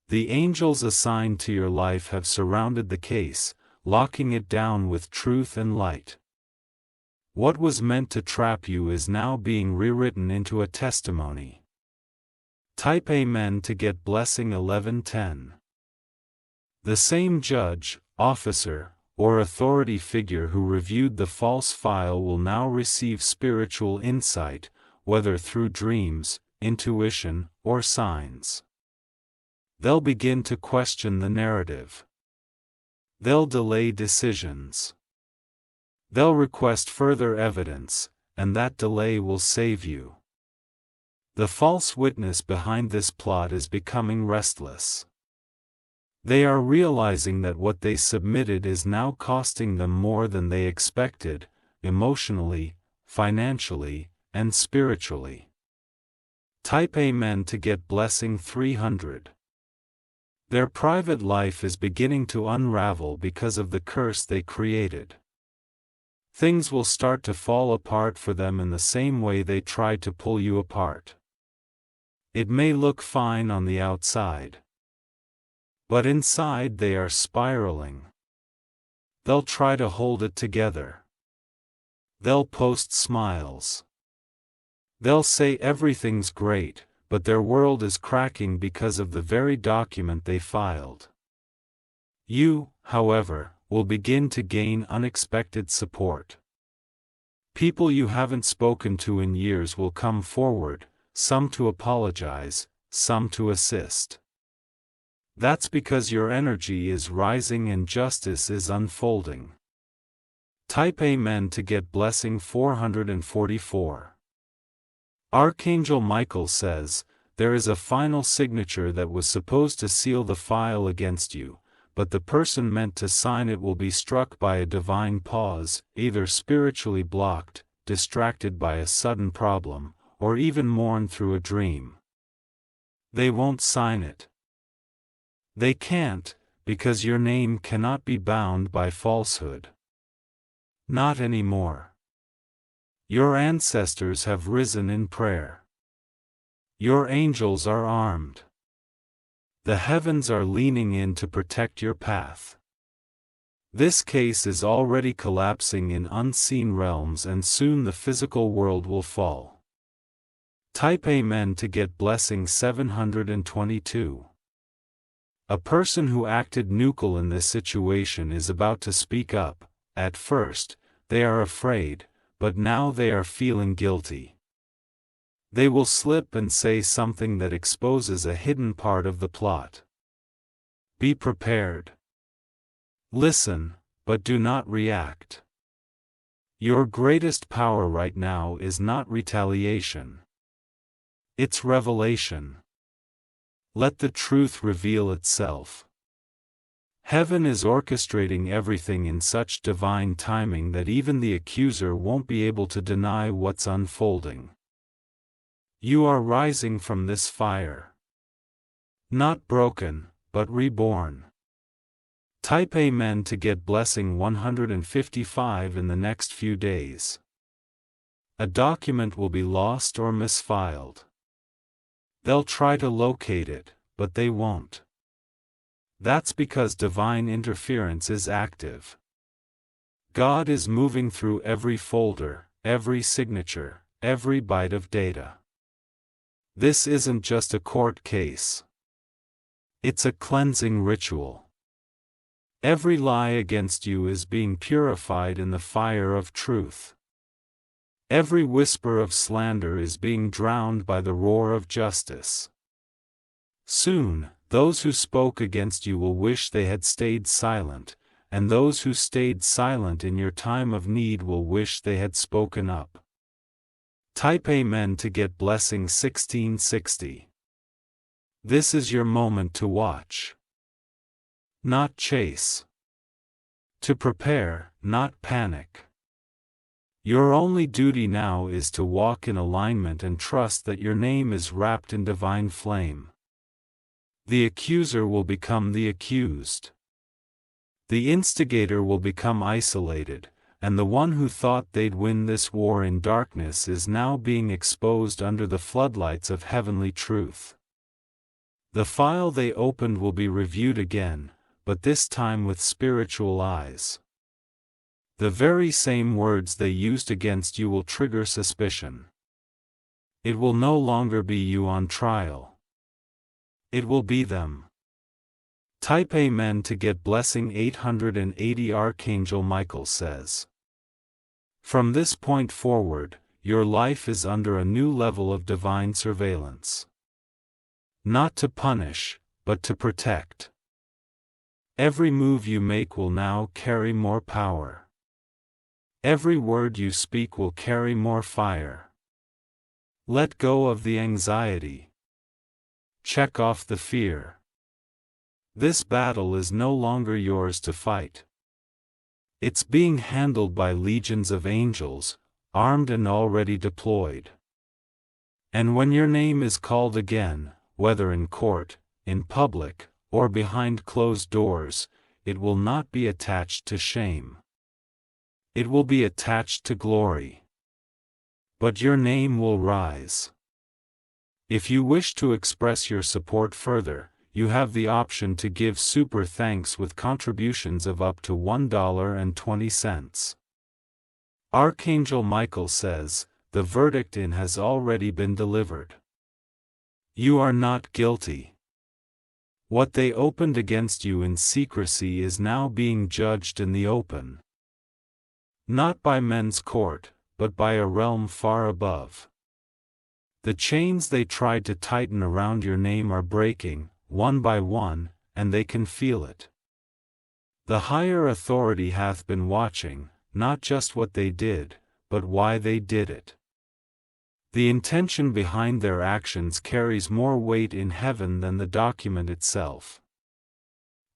The angels assigned to your life have surrounded the case, locking it down with truth and light. What was meant to trap you is now being rewritten into a testimony. Type Amen to get blessing 1110. The same judge, officer, or authority figure who reviewed the false file will now receive spiritual insight, whether through dreams, intuition, or signs. They'll begin to question the narrative. They'll delay decisions. They'll request further evidence, and that delay will save you. The false witness behind this plot is becoming restless. They are realizing that what they submitted is now costing them more than they expected, emotionally, financially, and spiritually. Type Amen to get blessing 300. Their private life is beginning to unravel because of the curse they created. Things will start to fall apart for them in the same way they tried to pull you apart. It may look fine on the outside, but inside they are spiraling. They'll try to hold it together. They'll post smiles. They'll say everything's great, but their world is cracking because of the very document they filed. You, however, will begin to gain unexpected support. People you haven't spoken to in years will come forward, some to apologize, some to assist. That's because your energy is rising and justice is unfolding. Type Amen to get blessing 444. Archangel Michael says, there is a final signature that was supposed to seal the file against you, but the person meant to sign it will be struck by a divine pause, either spiritually blocked, distracted by a sudden problem, or even mourn through a dream. They won't sign it. They can't, because your name cannot be bound by falsehood. Not anymore. Your ancestors have risen in prayer. Your angels are armed. The heavens are leaning in to protect your path. This case is already collapsing in unseen realms and soon the physical world will fall. Type Amen to get blessing 722. A person who acted neutral in this situation is about to speak up. At first, they are afraid, but now they are feeling guilty. They will slip and say something that exposes a hidden part of the plot. Be prepared. Listen, but do not react. Your greatest power right now is not retaliation. It's revelation. Let the truth reveal itself. Heaven is orchestrating everything in such divine timing that even the accuser won't be able to deny what's unfolding. You are rising from this fire. Not broken, but reborn. Type Amen to get blessing 155 in the next few days. A document will be lost or misfiled. They'll try to locate it, but they won't. That's because divine interference is active. God is moving through every folder, every signature, every byte of data. This isn't just a court case. It's a cleansing ritual. Every lie against you is being purified in the fire of truth. Every whisper of slander is being drowned by the roar of justice. Soon, those who spoke against you will wish they had stayed silent, and those who stayed silent in your time of need will wish they had spoken up. Type Amen to get blessing 1660. This is your moment to watch, not chase. To prepare, not panic. Your only duty now is to walk in alignment and trust that your name is wrapped in divine flame. The accuser will become the accused. The instigator will become isolated, and the one who thought they'd win this war in darkness is now being exposed under the floodlights of heavenly truth. The file they opened will be reviewed again, but this time with spiritual eyes. The very same words they used against you will trigger suspicion. It will no longer be you on trial. It will be them. Type Amen to get blessing 880. Archangel Michael says, from this point forward, your life is under a new level of divine surveillance. Not to punish, but to protect. Every move you make will now carry more power. Every word you speak will carry more fire. Let go of the anxiety. Check off the fear. This battle is no longer yours to fight. It's being handled by legions of angels, armed and already deployed. And when your name is called again, whether in court, in public, or behind closed doors, it will not be attached to shame. It will be attached to glory. But your name will rise. If you wish to express your support further, you have the option to give super thanks with contributions of up to $1.20. Archangel Michael says, the verdict has already been delivered. You are not guilty. What they opened against you in secrecy is now being judged in the open. Not by men's court, but by a realm far above. The chains they tried to tighten around your name are breaking, one by one, and they can feel it. The higher authority hath been watching, not just what they did, but why they did it. The intention behind their actions carries more weight in heaven than the document itself.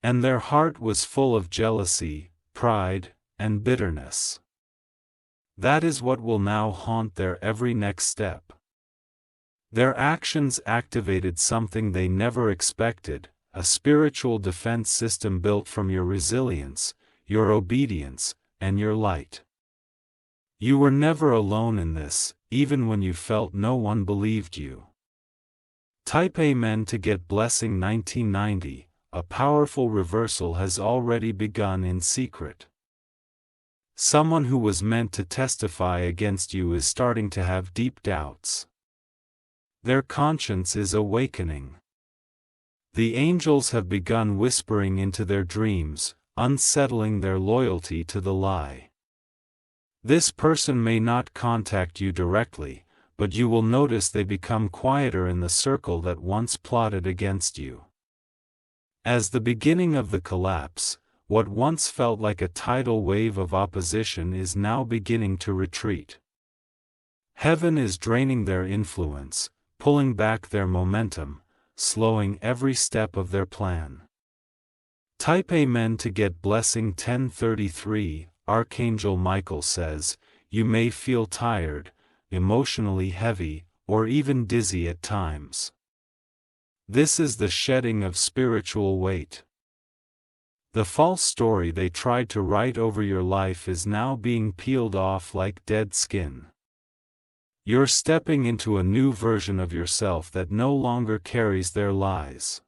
And their heart was full of jealousy, pride, and bitterness. That is what will now haunt their every next step. Their actions activated something they never expected, a spiritual defense system built from your resilience, your obedience, and your light. You were never alone in this, even when you felt no one believed you. Type Amen to get blessing 1990, a powerful reversal has already begun in secret. Someone who was meant to testify against you is starting to have deep doubts. Their conscience is awakening. The angels have begun whispering into their dreams, unsettling their loyalty to the lie. This person may not contact you directly, but you will notice they become quieter in the circle that once plotted against you. As the beginning of the collapse, what once felt like a tidal wave of opposition is now beginning to retreat. Heaven is draining their influence, pulling back their momentum, slowing every step of their plan. Type Amen to get blessing 1033. Archangel Michael says, you may feel tired, emotionally heavy, or even dizzy at times. This is the shedding of spiritual weight. The false story they tried to write over your life is now being peeled off like dead skin. You're stepping into a new version of yourself that no longer carries their lies.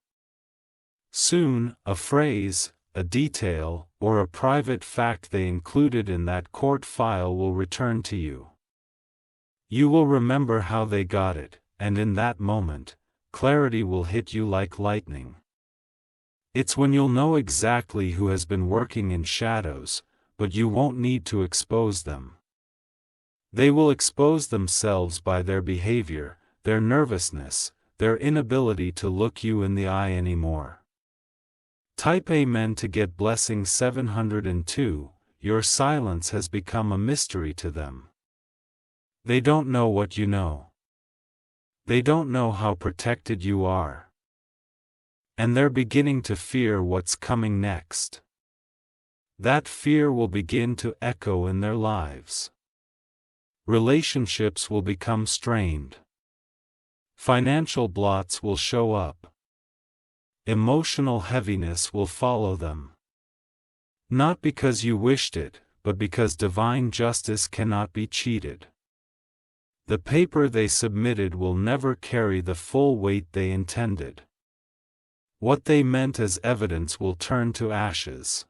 Soon, a phrase, a detail, or a private fact they included in that court file will return to you. You will remember how they got it, and in that moment, clarity will hit you like lightning. It's when you'll know exactly who has been working in shadows, but you won't need to expose them. They will expose themselves by their behavior, their nervousness, their inability to look you in the eye anymore. Type Amen to get blessing 702. Your silence has become a mystery to them. They don't know what you know. They don't know how protected you are. And they're beginning to fear what's coming next. That fear will begin to echo in their lives. Relationships will become strained. Financial blots will show up. Emotional heaviness will follow them. Not because you wished it, but because divine justice cannot be cheated. The paper they submitted will never carry the full weight they intended. What they meant as evidence will turn to ashes.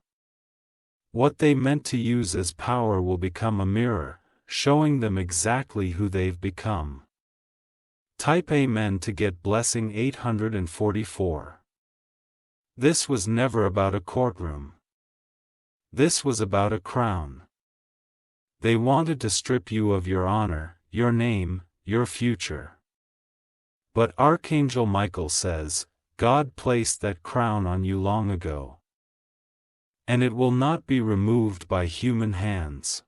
What they meant to use as power will become a mirror, showing them exactly who they've become. Type Amen to get blessing 844. This was never about a courtroom. This was about a crown. They wanted to strip you of your honor, your name, your future. But Archangel Michael says, God placed that crown on you long ago. And it will not be removed by human hands.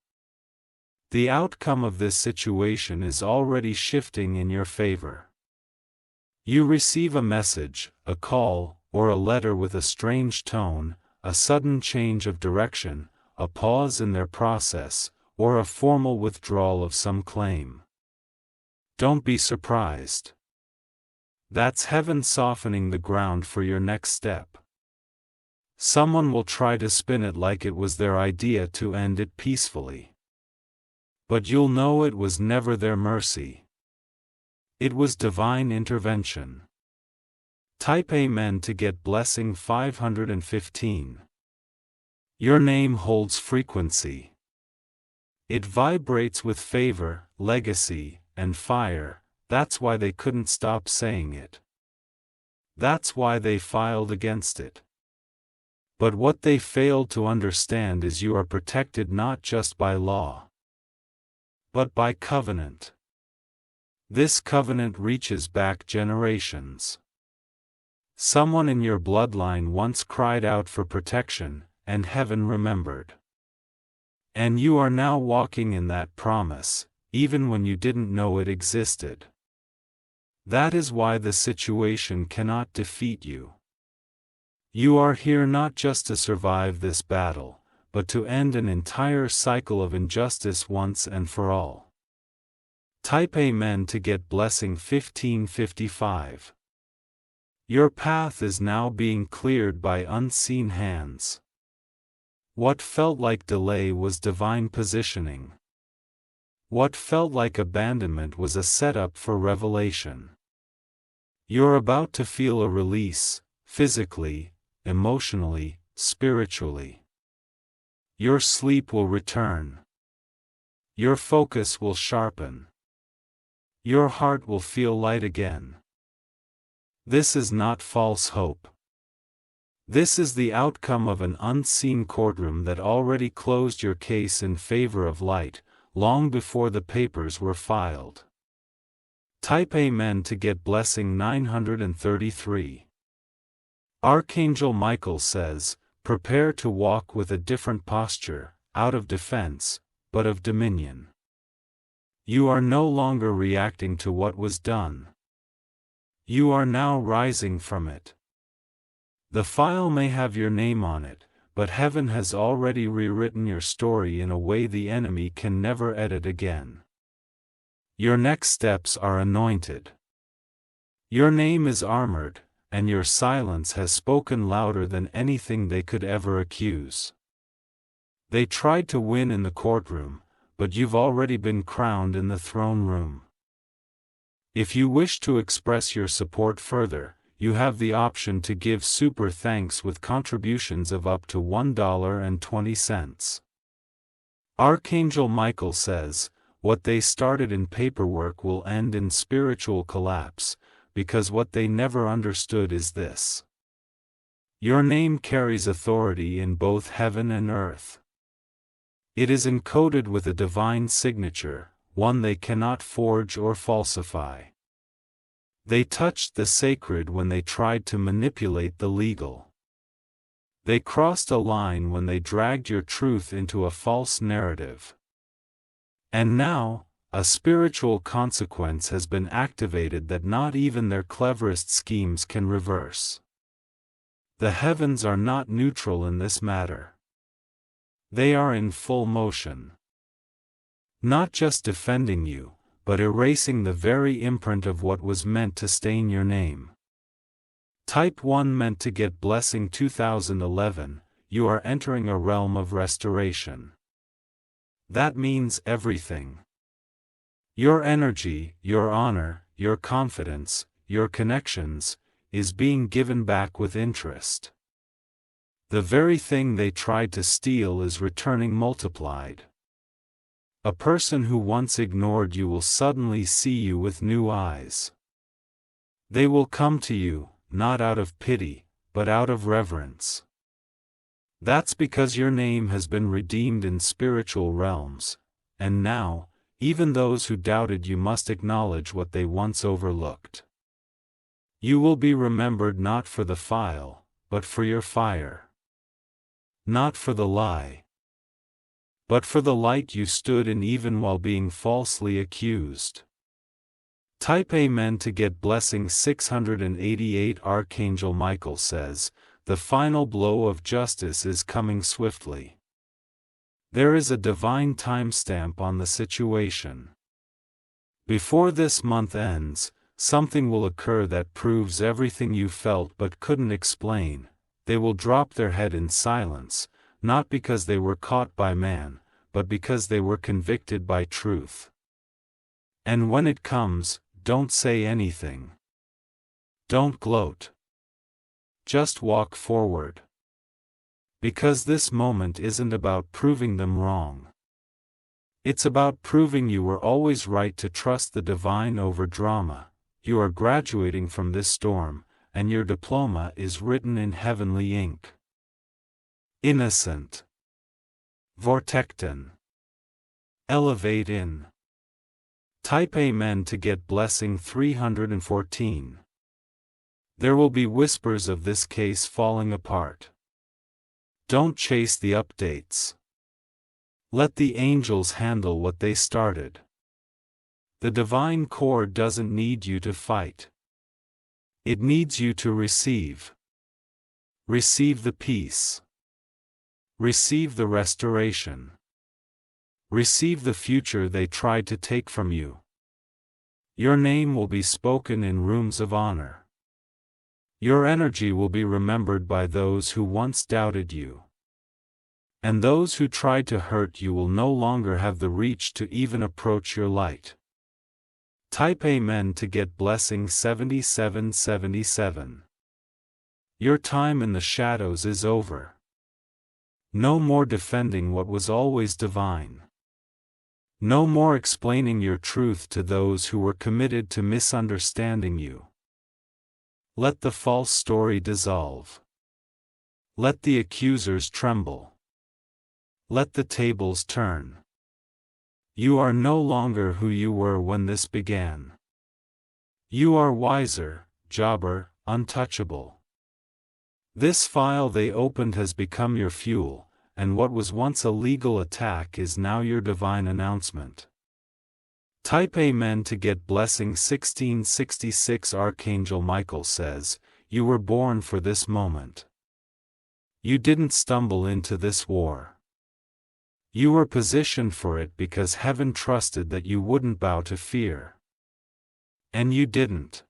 The outcome of this situation is already shifting in your favor. You receive a message, a call, or a letter with a strange tone, a sudden change of direction, a pause in their process, or a formal withdrawal of some claim. Don't be surprised. That's heaven softening the ground for your next step. Someone will try to spin it like it was their idea to end it peacefully. But you'll know it was never their mercy. It was divine intervention. Type Amen to get blessing 515. Your name holds frequency. It vibrates with favor, legacy, and fire. That's why they couldn't stop saying it. That's why they filed against it. But what they failed to understand is you are protected not just by law, but by covenant. This covenant reaches back generations. Someone in your bloodline once cried out for protection, and heaven remembered. And you are now walking in that promise, even when you didn't know it existed. That is why the situation cannot defeat you. You are here not just to survive this battle, but to end an entire cycle of injustice once and for all. Type Amen to get blessing 1555. Your path is now being cleared by unseen hands. What felt like delay was divine positioning. What felt like abandonment was a setup for revelation. You're about to feel a release, physically, emotionally, spiritually. Your sleep will return. Your focus will sharpen. Your heart will feel light again. This is not false hope. This is the outcome of an unseen courtroom that already closed your case in favor of light, long before the papers were filed. Type Amen to get blessing 933. Archangel Michael says, prepare to walk with a different posture, out of defense, but of dominion. You are no longer reacting to what was done. You are now rising from it. The file may have your name on it, but heaven has already rewritten your story in a way the enemy can never edit again. Your next steps are anointed. Your name is armored, and your silence has spoken louder than anything they could ever accuse. They tried to win in the courtroom, but you've already been crowned in the throne room. If you wish to express your support further, you have the option to give super thanks with contributions of up to $1.20. Archangel Michael says, what they started in paperwork will end in spiritual collapse, because what they never understood is this. Your name carries authority in both heaven and earth. It is encoded with a divine signature, one they cannot forge or falsify. They touched the sacred when they tried to manipulate the legal. They crossed a line when they dragged your truth into a false narrative. And now, a spiritual consequence has been activated that not even their cleverest schemes can reverse. The heavens are not neutral in this matter. They are in full motion. Not just defending you, but erasing the very imprint of what was meant to stain your name. Type 1 meant to get blessing 2011, you are entering a realm of restoration. That means everything. Your energy, your honor, your confidence, your connections, is being given back with interest. The very thing they tried to steal is returning multiplied. A person who once ignored you will suddenly see you with new eyes. They will come to you, not out of pity, but out of reverence. That's because your name has been redeemed in spiritual realms, and now, even those who doubted you must acknowledge what they once overlooked. You will be remembered not for the file, but for your fire. Not for the lie, but for the light you stood in even while being falsely accused. Type Amen to get blessing 688. Archangel Michael says, the final blow of justice is coming swiftly. There is a divine timestamp on the situation. Before this month ends, something will occur that proves everything you felt but couldn't explain. They will drop their head in silence, not because they were caught by man, but because they were convicted by truth. And when it comes, don't say anything. Don't gloat. Just walk forward. Because this moment isn't about proving them wrong. It's about proving you were always right to trust the divine over drama. You are graduating from this storm, and your diploma is written in heavenly ink. Innocent. Vortecton. Elevate in. Type Amen to get blessing 314. There will be whispers of this case falling apart. Don't chase the updates. Let the angels handle what they started. The divine core doesn't need you to fight. It needs you to receive. Receive the peace. Receive the restoration. Receive the future they tried to take from you. Your name will be spoken in rooms of honor. Your energy will be remembered by those who once doubted you. And those who tried to hurt you will no longer have the reach to even approach your light. Type Amen to get blessing 7777. Your time in the shadows is over. No more defending what was always divine. No more explaining your truth to those who were committed to misunderstanding you. Let the false story dissolve. Let the accusers tremble. Let the tables turn. You are no longer who you were when this began. You are wiser, jobber, untouchable. This file they opened has become your fuel, and what was once a legal attack is now your divine announcement. Type Amen to get blessing 1666. Archangel Michael says, you were born for this moment. You didn't stumble into this war. You were positioned for it because heaven trusted that you wouldn't bow to fear. And you didn't.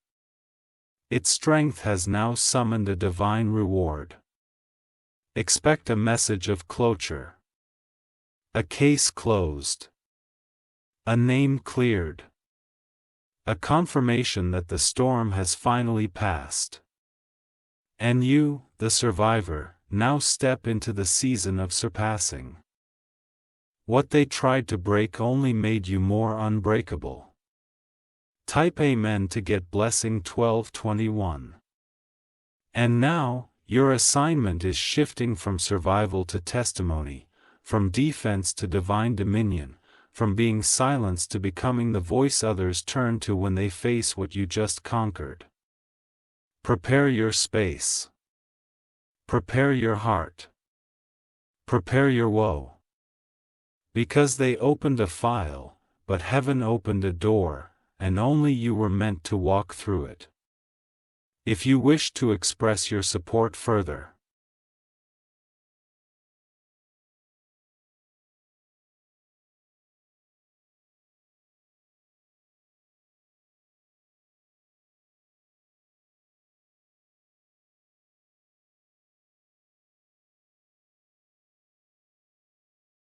Its strength has now summoned a divine reward. Expect a message of closure. A case closed. A name cleared. A confirmation that the storm has finally passed. And you, the survivor, now step into the season of surpassing. What they tried to break only made you more unbreakable. Type Amen to get blessing 1221. And now, your assignment is shifting from survival to testimony, from defense to divine dominion, from being silenced to becoming the voice others turn to when they face what you just conquered. Prepare your space. Prepare your heart. Prepare your woe. Because they opened a file, but heaven opened a door, and only you were meant to walk through it. If you wish to express your support further,